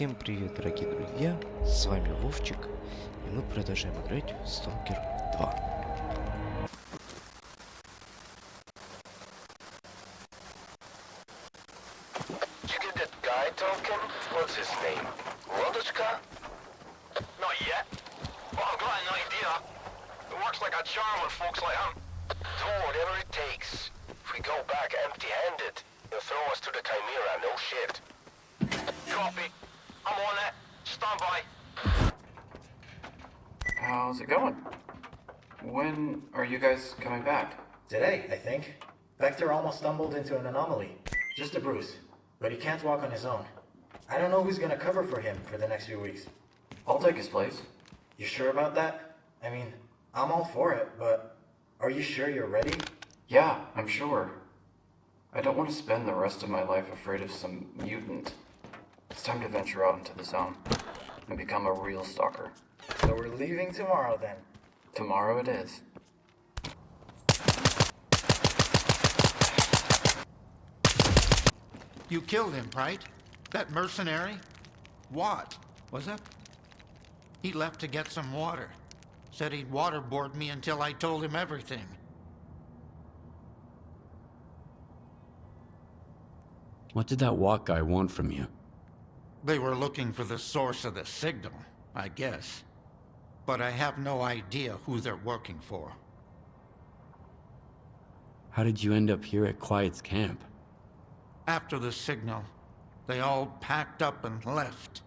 Всем привет, дорогие друзья, с вами Вовчик, и мы продолжаем играть в Сталкер 2. Did you get that guy talking? What's his name? Lodочка? Not yet. Well, I've got an idea. It works like a charm with folks like him. Do whatever it takes. If we go back empty-handed, he'll throw us to the Chimera, no shit. Copy. I'm on it. Stand by. How's it going? When are you guys coming back? Today, I think. Vector almost stumbled into an anomaly. Just a bruise. But he can't walk on his own. I don't know who's gonna cover for him for the next few weeks. I'll take his place. You sure about that? I mean, I'm all for it, but are you sure you're ready? Yeah, I'm sure. I don't want to spend the rest of my life afraid of some mutant. It's time to venture out into the zone and become a real stalker. So we're leaving tomorrow then. Tomorrow it is. You killed him, right? That mercenary? What was it? He left to get some water. Said he'd waterboard me until I told him everything. What did that walk guy want from you? They were looking for the source of the signal, I guess. But I have no idea who they're working for. How did you end up here at Quiet's camp? After the signal, they all packed up and left.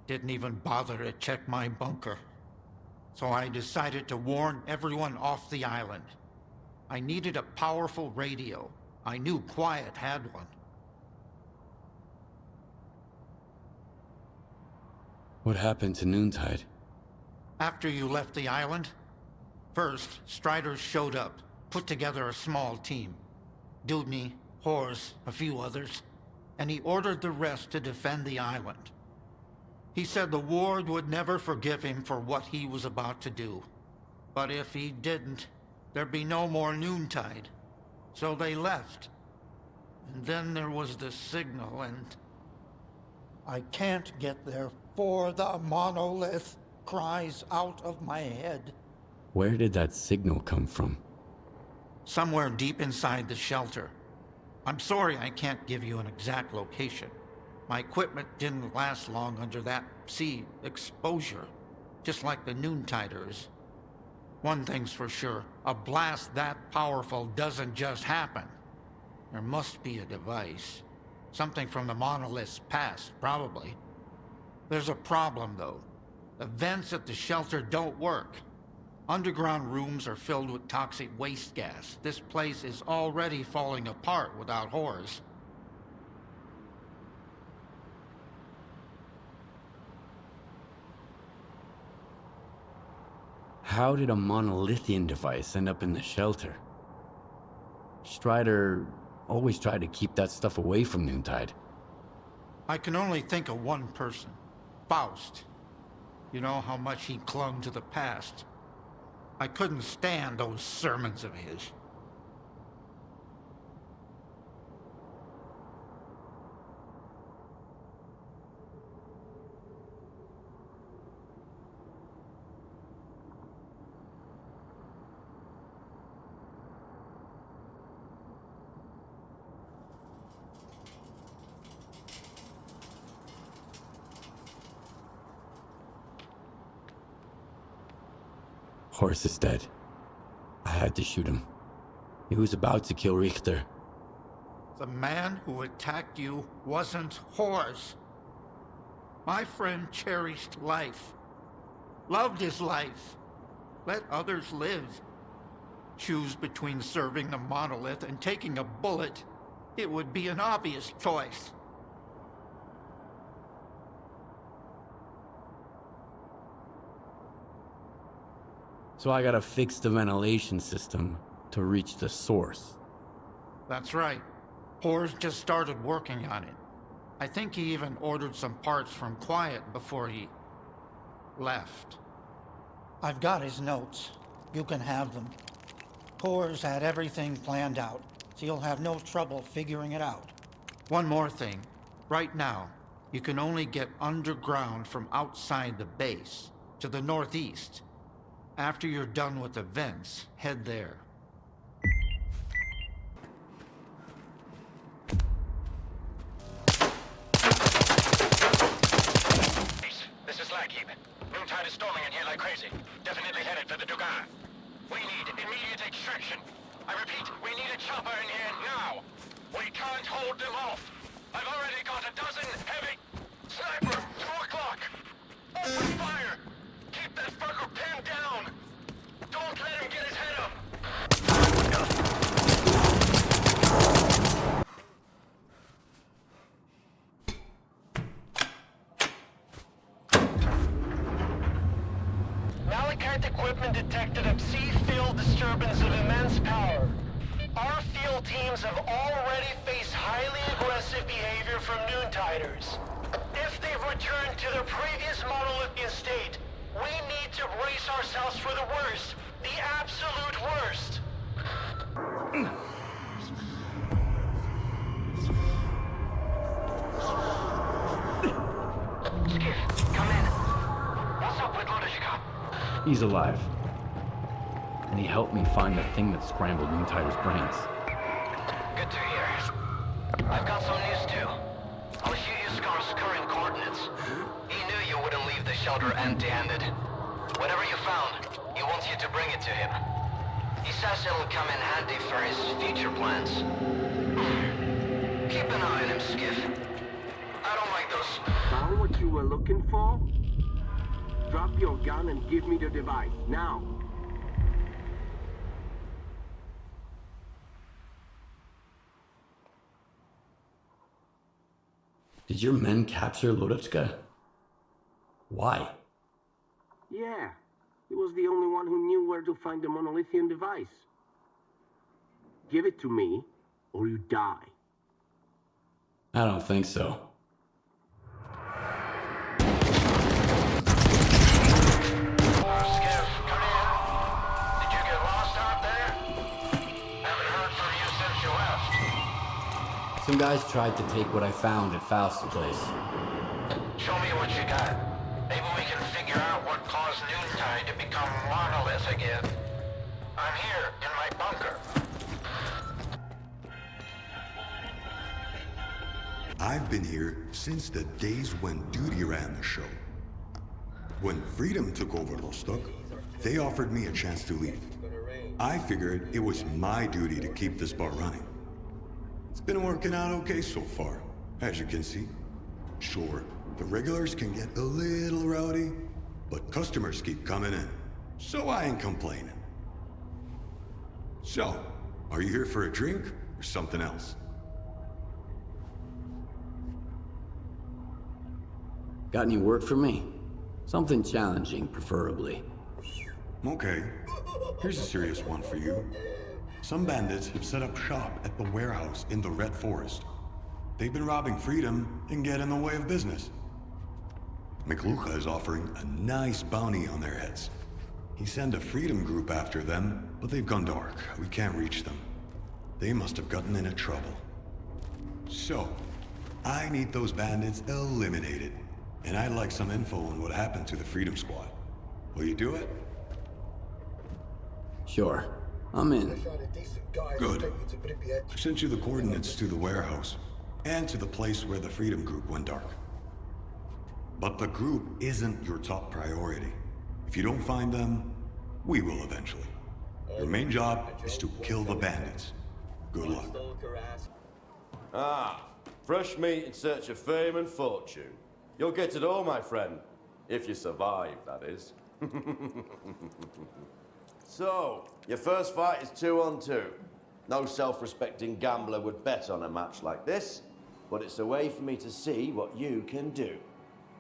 Didn't even bother to check my bunker. So I decided to warn everyone off the island. I needed a powerful radio. I knew Quiet had one. What happened to Noontide? After you left the island, first, Striders showed up, put together a small team. Dudney, Horse, a few others, and he ordered the rest to defend the island. He said the ward would never forgive him for what he was about to do. But if he didn't, there'd be no more Noontide. So they left. And then there was the signal, and I can't get there, for the monolith cries out of my head. Where did that signal come from? Somewhere deep inside the shelter. I'm sorry I can't give you an exact location. My equipment didn't last long under that sea exposure, just like the Noontiders. One thing's for sure, a blast that powerful doesn't just happen. There must be a device. Something from the monolith's past, probably. There's a problem, though. The vents at the shelter don't work. Underground rooms are filled with toxic waste gas. This place is already falling apart without horrors. How did a monolithian device end up in the shelter? Strider always tried to keep that stuff away from Noontide. I can only think of one person. Faust. You know how much he clung to the past. I couldn't stand those sermons of his. Horse is dead. I had to shoot him. He was about to kill Richter. The man who attacked you wasn't Horse. My friend cherished life. Loved his life. Let others live. Choose between serving the monolith and taking a bullet. It would be an obvious choice. So I gotta fix the ventilation system to reach the source. That's right. Horse just started working on it. I think he even ordered some parts from Quiet before he left. I've got his notes. You can have them. Horse had everything planned out, so you'll have no trouble figuring it out. One more thing. Right now, You can only get underground from outside the base, to the northeast. After you're done with the vents, head there. This is S.T.A.L.K.E.R. Noontide is storming in here like crazy. Definitely headed for the Dugan. We need immediate extraction. I repeat, we need a chopper in here now. We can't hold them off. I've already got a dozen heavy... Sniper! 2 o'clock! Open fire! Keep that fucker pinned down! Don't let him get his head up! Malachite equipment detected a C-field disturbance of immense power. Our field teams have already faced highly aggressive behavior from Noontiders. If they've returned to their previous monolithian state, we need to brace ourselves for the worst. The absolute worst. Skiff, come in. What's up with Lodочка? He's alive. And he helped me find the thing that scrambled Noontider's brains. Good to hear. I've got some news too. I'll shoot you Scar's current coordinates. He knew you wouldn't leave the shelter empty-handed. Whatever you found, he wants you to bring it to him. He says it'll come in handy for his future plans. Keep an eye on him, Skiff. I don't like those. Found what you were looking for? Drop your gun and give me the device, now. Did your men capture Lodочка? Why? Yeah, he was the only one who knew where to find the monolithian device. Give it to me, or you die. I don't think so. Skiff, come in. Did you get lost out there? Haven't heard from you since you left. Some guys tried to take what I found at Faust's place. Show me what you got. Maybe we can figure out what caused Noontide to become monolith again. I'm here, in my bunker. I've been here since the days when duty ran the show. When Freedom took over Rostock, they offered me a chance to leave. I figured it was my duty to keep this bar running. It's been working out okay so far, as you can see. Sure, the regulars can get a little rowdy, but customers keep coming in, so I ain't complaining. So, are you here for a drink or something else? Got any work for me? Something challenging, preferably. Okay, here's a serious one for you. Some bandits have set up shop at the warehouse in the Red Forest. They've been robbing Freedom and get in the way of business. McLucha is offering a nice bounty on their heads. He sent a Freedom group after them, but they've gone dark. We can't reach them. They must have gotten into trouble. So, I need those bandits eliminated. And I'd like some info on what happened to the Freedom Squad. Will you do it? Sure. I'm in. Good. I sent you the coordinates to the warehouse, and to the place where the Freedom Group went dark. But the group isn't your top priority. If you don't find them, we will eventually. Your main job is to kill the bandits. Good luck. Ah, fresh meat in search of fame and fortune. You'll get it all, my friend. If you survive, that is. So, your first fight is 2-on-2. No self-respecting gambler would bet on a match like this, but it's a way for me to see what you can do.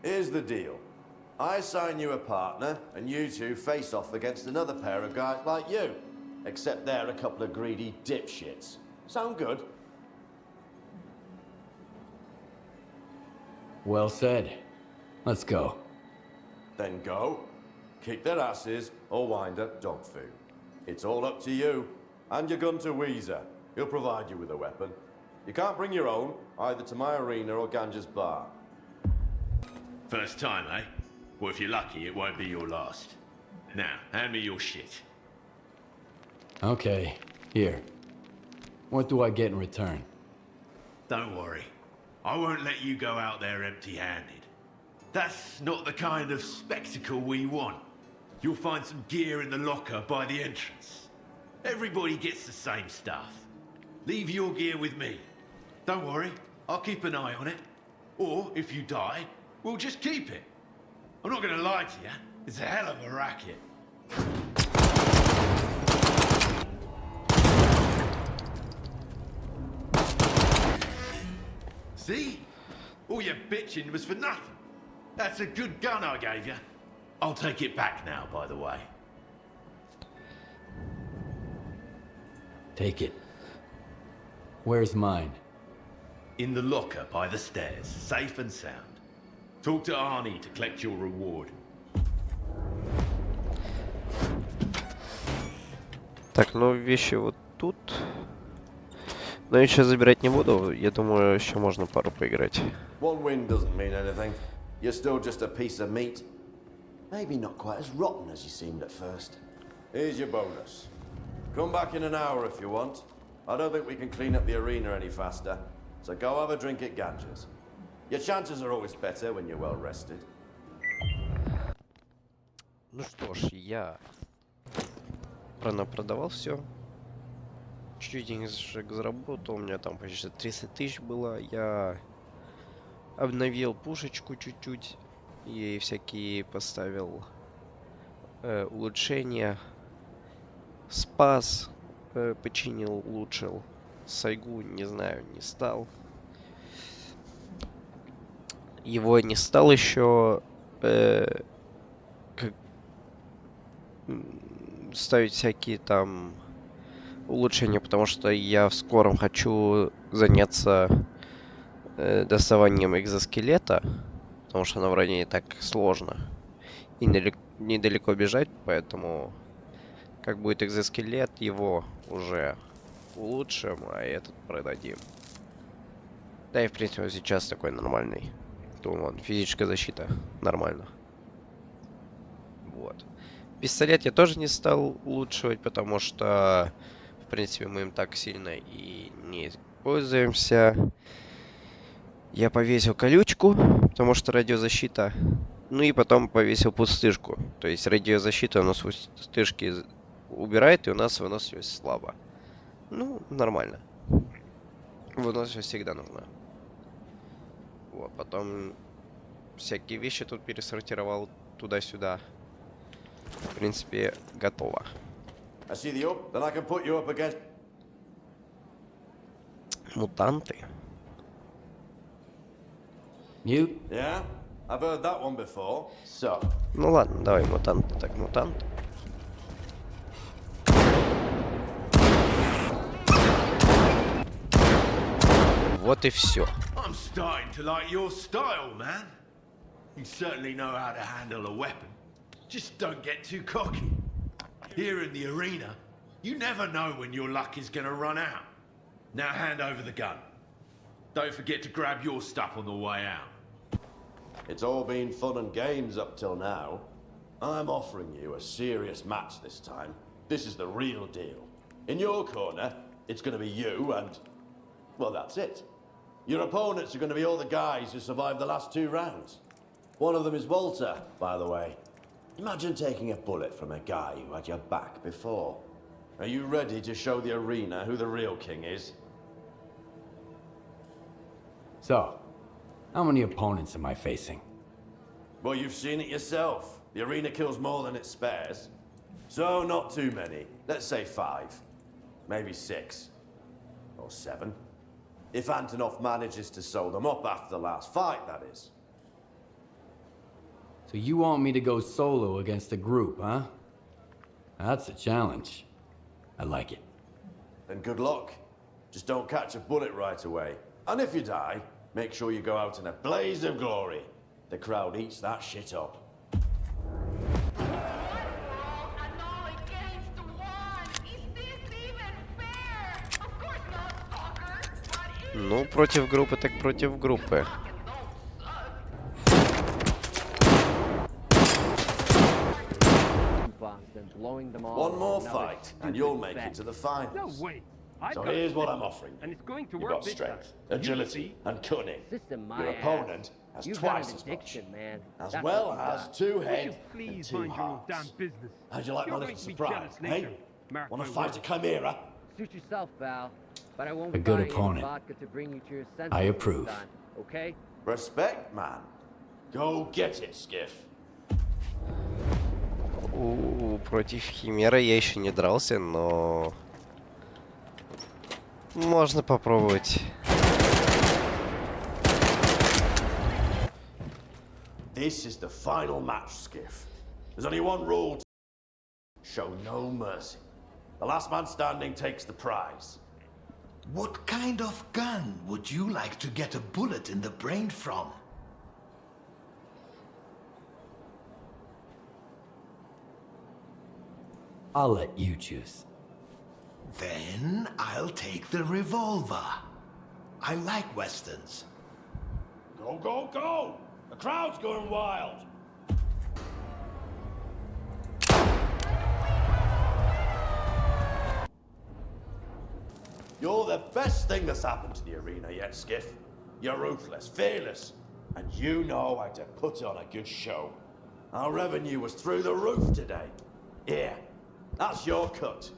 Here's the deal. I assign you a partner, and you two face off against another pair of guys like you. Except they're a couple of greedy dipshits. Sound good? Well said. Let's go. Then go. Kick their asses or wind up dog food. It's all up to you. And your gun to Weezer. He'll provide you with a weapon. You can't bring your own, either to my arena or Ganja's bar. First time, eh? Well, if you're lucky, it won't be your last. Now, hand me your shit. Okay, here. What do I get in return? Don't worry. I won't let you go out there empty-handed. That's not the kind of spectacle we want. You'll find some gear in the locker by the entrance. Everybody gets the same stuff. Leave your gear with me. Don't worry, I'll keep an eye on it. Or, if you die, we'll just keep it. I'm not gonna lie to you, it's a hell of a racket. See? All your bitching was for nothing. That's a good gun I gave you. I'll take it back now, by the way. Take it. Where's mine? In the locker by the stairs, safe and sound. Talk to Arnie to collect your reward. Так, ну вещи вот тут. Но я сейчас забирать не буду. Я думаю, еще можно пару поиграть. One win doesn't mean anything. You're still just a piece of meat. Maybe not quite as rotten as you seemed at first. Here's your bonus. Come back in an hour if you want. I don't think we can clean up the arena any faster. So go have a drink at Ganges. Your chances are always better when you're well rested. Ну что ж, я продавал все. Чуть-чуть денежек заработал. У меня там почти 30 тысяч было. Я обновил пушечку чуть-чуть. И всякие поставил улучшения. Спас, починил, улучшил. Сайгу, не знаю, не стал. Его не стал еще ставить всякие там улучшения, потому что я в скором хочу заняться доставанием экзоскелета, потому что оно вроде не так сложно и недалеко бежать, поэтому как будет экзоскелет, его уже улучшим, а этот продадим. Да и в принципе он сейчас такой нормальный. Вон, физическая защита нормально. Вот. Пистолет я тоже не стал улучшивать, потому что в принципе мы им так сильно и не пользуемся. Я повесил колючку, потому что радиозащита. Ну и потом повесил пустышку. То есть радиозащита у нас пустышки убирает, и у нас выносливость слабо. Ну, нормально. Выносливость всегда нужна. Вот, потом всякие вещи тут пересортировал туда-сюда. В принципе, готово. Мутанты. You? Yeah, I've heard that one before. So. Ну ладно, давай мутанты. Так, мутант. Вот и все. I'm starting to like your style, man. You certainly know how to handle a weapon. Just don't get too cocky. Here in the arena, you never know when your luck is gonna run out. Now hand over the gun. Don't forget to grab your stuff on the way out. It's all been fun and games up till now. I'm offering you a serious match this time. This is the real deal. In your corner, it's gonna be you and... well, that's it. Your opponents are going to be all the guys who survived the last 2 rounds. One of them is Walter, by the way. Imagine taking a bullet from a guy who had your back before. Are you ready to show the arena who the real king is? So, how many opponents am I facing? Well, you've seen it yourself. The arena kills more than it spares. So, not too many. Let's say 5. Maybe 6. Or 7. If Antonov manages to sew them up after the last fight, that is. So you want me to go solo against a group, huh? That's a challenge. I like it. Then good luck. Just don't catch a bullet right away. And if you die, make sure you go out in a blaze of glory. The crowd eats that shit up. Ну, против группы, так против группы. bombs, then blowing them all. One more another fight, and stupid you'll make bet. it to the finals. No way. I've So got here's what it. I'm offering. And it's going to You've work got this strength, time. agility, You see? and cunning. System, my Your ass. opponent has You've twice got as an much, addiction, man. as That's well what you've as got. 2 You heads should and please 2 mind your own hearts. damn business. How'd you like You're my going little to be surprise, jealous hey? later. Mark Want my to fight words. a chimera? Suit yourself, pal. But I won't A be good buying any opponent. vodka to bring you to your senses I this approve. time, okay? Respect, man. Go get it, Skiff. Против Химера я еще не дрался, но... Можно попробовать. This is the final match, Skiff. There's only one rule. Show no mercy. The last man standing takes the prize. What kind of gun would you like to get a bullet in the brain from? I'll let you choose. Then I'll take the revolver. I like westerns. Go, go, go! The crowd's going wild. You're the best thing that's happened to the arena yet, Skiff. You're ruthless, fearless, and you know how to put on a good show. Our revenue was through the roof today. Here, that's your cut.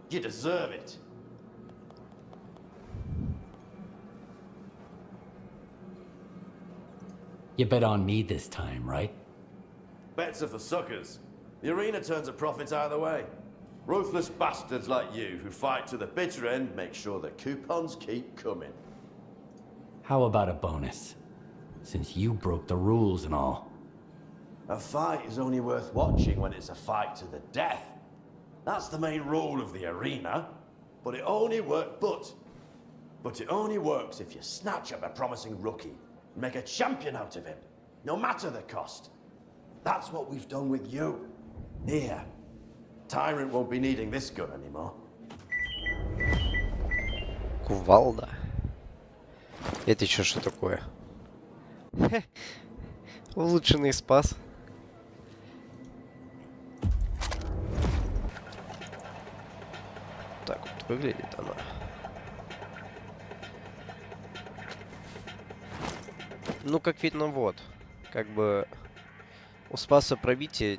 You deserve it. You bet on me this time, right? Bets are for suckers. The arena turns a profit either way. Ruthless bastards like you who fight to the bitter end make sure the coupons keep coming. How about a bonus? Since you broke the rules and all. A fight is only worth watching when it's a fight to the death. That's the main rule of the arena. But it only works if you snatch up a promising rookie and make a champion out of him, no matter the cost. That's what we've done with you. Here. Tyrant won't be needing this gun anymore. Кувалда. Это еще что такое? Улучшенный спас. Так вот выглядит она. Ну, как видно, вот. Как бы у спаса пробитие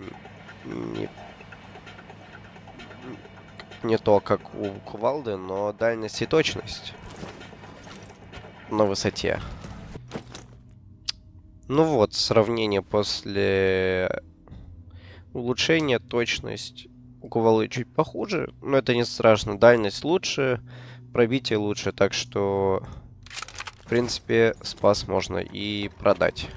не то, как у кувалды, но дальность и точность на высоте. Ну вот, сравнение после улучшения, точность у кувалды чуть похуже, но это не страшно. Дальность лучше, пробитие лучше, так что, в принципе, спас можно и продать.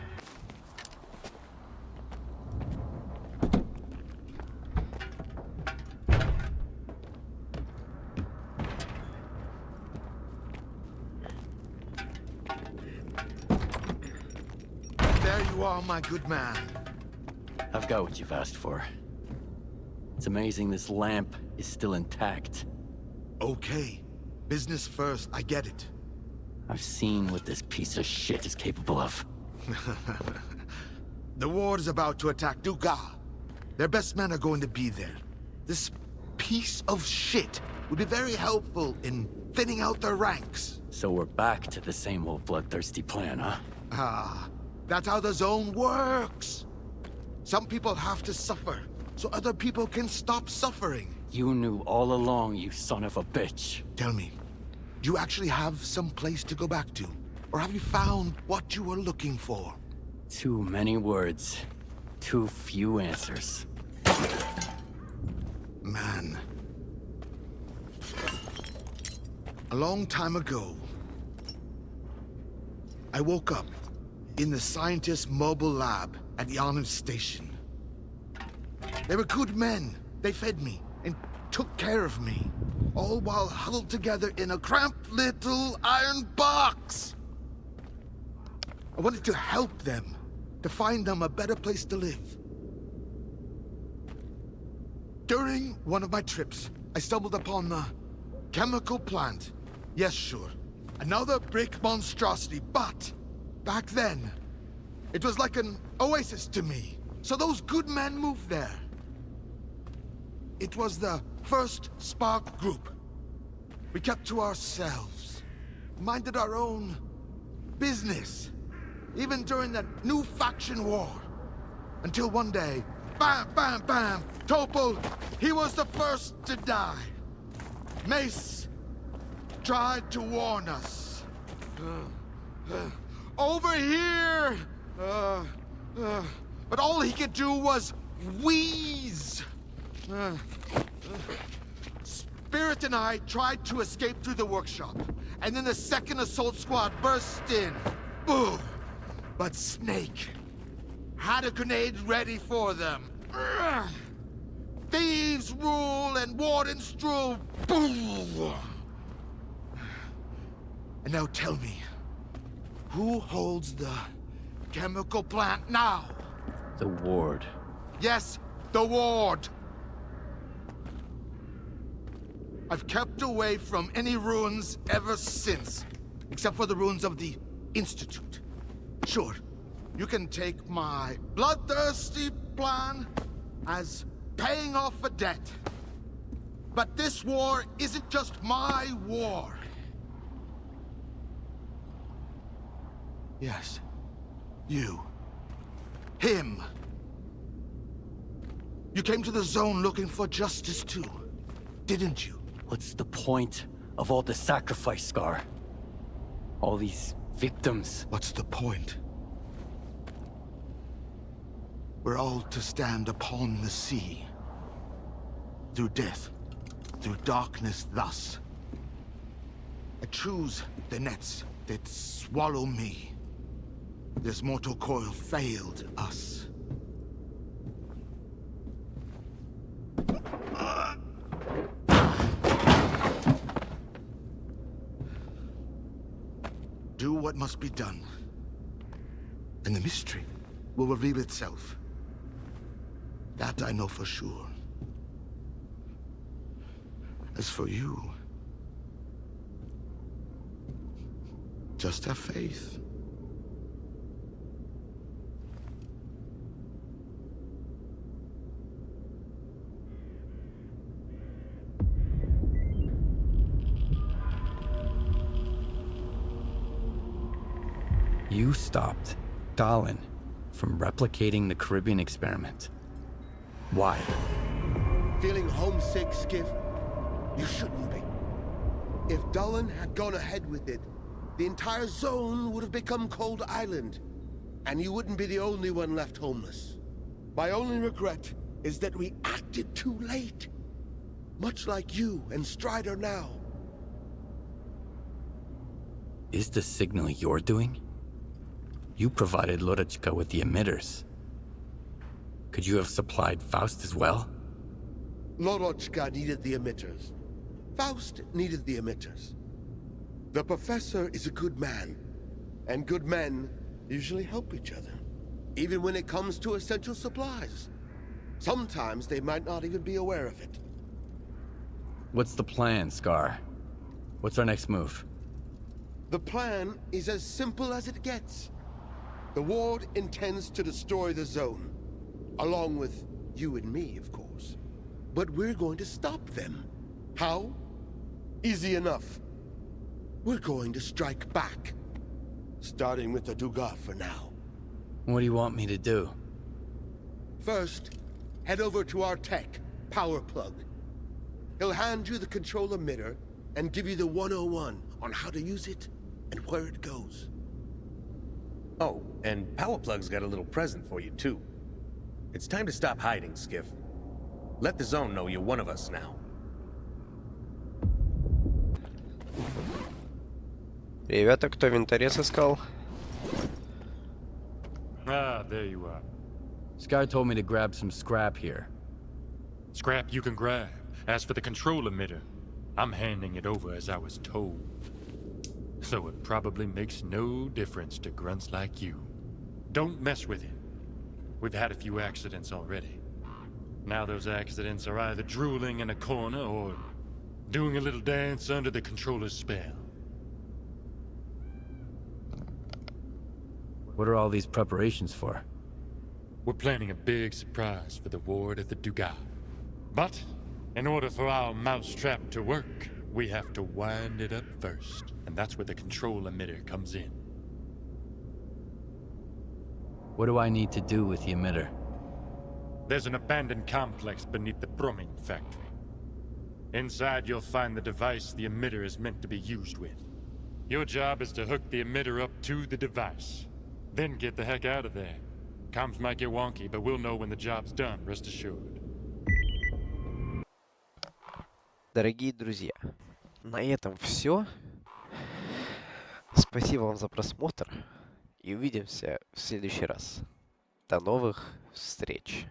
There you are, my good man. I've got what you've asked for. It's amazing this lamp is still intact. Okay. Business first, I get it. I've seen what this piece of shit is capable of. The war is about to attack Duga. Their best men are going to be there. This piece of shit would be very helpful in thinning out their ranks. So we're back to the same old bloodthirsty plan, huh? Ah, that's how the zone works. Some people have to suffer, so other people can stop suffering. You knew all along, you son of a bitch. Tell me, do you actually have some place to go back to? Or have you found what you were looking for? Too many words. Too few answers. Man. A long time ago, I woke up in the scientist's mobile lab at Yarnum Station. They were good men. They fed me and took care of me, all while huddled together in a cramped little iron box. I wanted to help them, to find them a better place to live. During one of my trips, I stumbled upon the chemical plant. Yes, sure. Another brick monstrosity, but back then, it was like an oasis to me. So those good men moved there. It was the first spark group. We kept to ourselves, minded our own business, even during the new faction war. Until one day, bam, bam, bam, Topol, he was the first to die. Mace tried to warn us. Over here! But all he could do was wheeze. Spirit and I tried to escape through the workshop, and then the second assault squad burst in. Boom! But Snake had a grenade ready for them. Thieves rule and wardens rule. Boom! And now tell me, who holds the chemical plant now? The ward. Yes, the ward. I've kept away from any ruins ever since, except for the ruins of the Institute. Sure, you can take my bloodthirsty plan as paying off a debt. But this war isn't just my war. Yes, you. Him. You came to the zone looking for justice too, didn't you? What's the point of all the sacrifice, Scar? All these victims. What's the point? We're all to stand upon the sea. Through death, through darkness thus. I choose the nets that swallow me. This mortal coil failed us. Do what must be done, and the mystery will reveal itself. That I know for sure. As for you, just have faith. You stopped Stalin from replicating the Caribbean experiment. Why? Feeling homesick, Skiff? You shouldn't be. If Dolan had gone ahead with it, the entire zone would have become Cold Island, and you wouldn't be the only one left homeless. My only regret is that we acted too late. Much like you and Strider now. Is the signal you're doing? You provided Lodочка with the emitters. Could you have supplied Faust as well? Lodочка needed the emitters. Faust needed the emitters. The professor is a good man, and good men usually help each other, even when it comes to essential supplies. Sometimes they might not even be aware of it. What's the plan, Scar? What's our next move? The plan is as simple as it gets. The Ward intends to destroy the zone, along with you and me, of course. But we're going to stop them. How? Easy enough. We're going to strike back. Starting with the Dugas for now. What do you want me to do? First, head over to our tech, Power Plug. He'll hand you the control emitter and give you the 101 on how to use it and where it goes. Oh, and Power Plug's got a little present for you, too. It's time to stop hiding, Skiff. Let the zone know you're one of us now. Ребята, кто винторез искал? Ah, there you are. Scar told me to grab some scrap here. Scrap you can grab. As for the control emitter, I'm handing it over as I was told. So it probably makes no difference to grunts like you. Don't mess with it. We've had a few accidents already. Now those accidents are either drooling in a corner or doing a little dance under the controller's spell. What are all these preparations for? We're planning a big surprise for the ward at the Dugas. But In order for our mousetrap to work, we have to wind it up first. And that's where the control emitter comes in. What do I need to do with the emitter? There's an abandoned complex beneath the Brumming factory. Inside, you'll find the device the emitter is meant to be used with. Your job is to hook the emitter up to the device. Then get the heck out of there. Comms might get wonky, but we'll know when the job's done, rest assured. Дорогие друзья, на этом все. Спасибо вам за просмотр. И увидимся в следующий раз. До новых встреч.